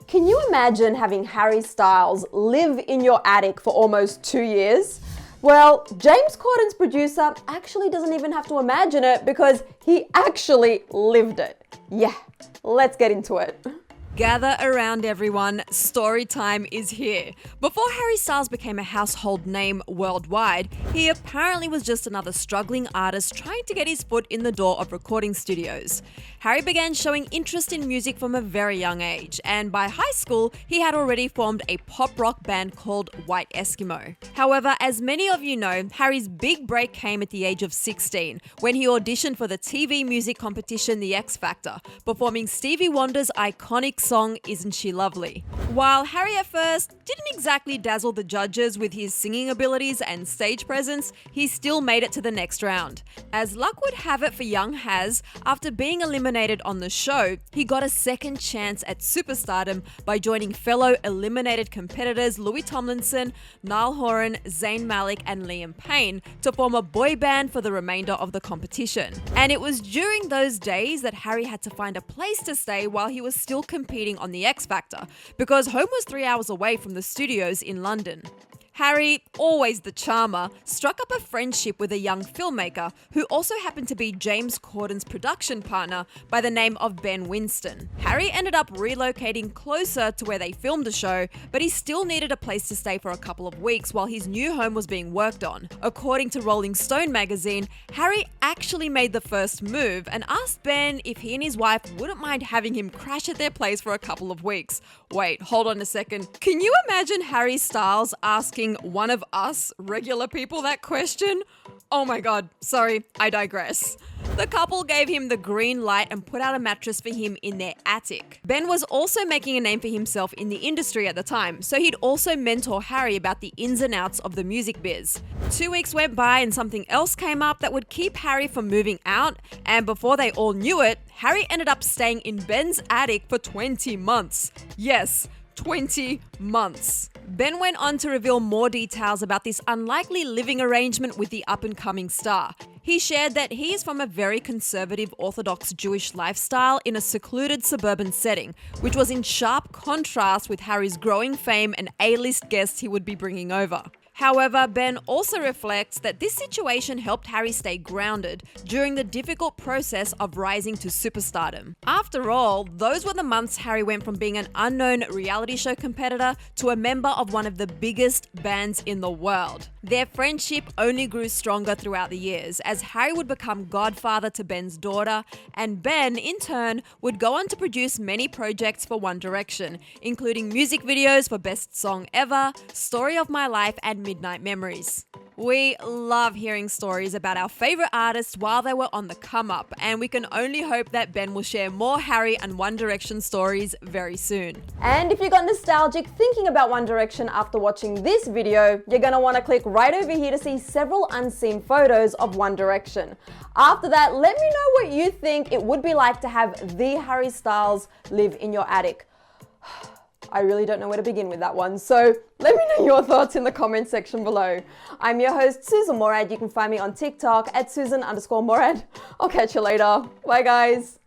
Can you imagine having Harry Styles live in your attic for almost 2 years? Well, James Corden's producer actually doesn't even have to imagine it because he actually lived it. Yeah, let's get into it. Gather around, everyone. Story time is here. Before Harry Styles became a household name worldwide, he apparently was just another struggling artist trying to get his foot in the door of recording studios. Harry began showing interest in music from a very young age, and by high school, he had already formed a pop rock band called White Eskimo. However, as many of you know, Harry's big break came at the age of 16, when he auditioned for the TV music competition The X Factor, performing Stevie Wonder's iconic song Isn't She Lovely. While Harry at first didn't exactly dazzle the judges with his singing abilities and stage presence, he still made it to the next round. As luck would have it for young Haz, after being eliminated on the show, he got a second chance at superstardom by joining fellow eliminated competitors Louis Tomlinson, Niall Horan, Zayn Malik and Liam Payne to form a boy band for the remainder of the competition. And it was during those days that Harry had to find a place to stay while he was still competing on The X Factor, because home was 3 hours away from the studios in London. Harry, always the charmer, struck up a friendship with a young filmmaker who also happened to be James Corden's production partner by the name of Ben Winston. Harry ended up relocating closer to where they filmed the show, but he still needed a place to stay for a couple of weeks while his new home was being worked on. According to Rolling Stone magazine, Harry actually made the first move and asked Ben if he and his wife wouldn't mind having him crash at their place for a couple of weeks. Wait, hold on a second. Can you imagine Harry Styles asking one of us regular people that question? Oh my god, sorry, I digress. The couple gave him the green light and put out a mattress for him in their attic. Ben was also making a name for himself in the industry at the time, so he'd also mentor Harry about the ins and outs of the music biz. 2 weeks went by and something else came up that would keep Harry from moving out, and before they all knew it, Harry ended up staying in Ben's attic for 20 months. Yes, 20 months. Ben went on to reveal more details about this unlikely living arrangement with the up-and-coming star. He shared that he is from a very conservative Orthodox Jewish lifestyle in a secluded suburban setting, which was in sharp contrast with Harry's growing fame and A-list guests he would be bringing over. However, Ben also reflects that this situation helped Harry stay grounded during the difficult process of rising to superstardom. After all, those were the months Harry went from being an unknown reality show competitor to a member of one of the biggest bands in the world. Their friendship only grew stronger throughout the years, as Harry would become godfather to Ben's daughter, and Ben, in turn, would go on to produce many projects for One Direction, including music videos for Best Song Ever, Story of My Life, and Midnight Memories. We love hearing stories about our favourite artists while they were on the come up, and we can only hope that Ben will share more Harry and One Direction stories very soon. And if you got nostalgic thinking about One Direction after watching this video, you're gonna wanna click right over here to see several unseen photos of One Direction. After that, let me know what you think it would be like to have the Harry Styles live in your attic. I really don't know where to begin with that one, so let me know your thoughts in the comment section below. I'm your host, Sussan Mourad. You can find me on TikTok at Sussan_Mourad. I'll catch you later. Bye, guys.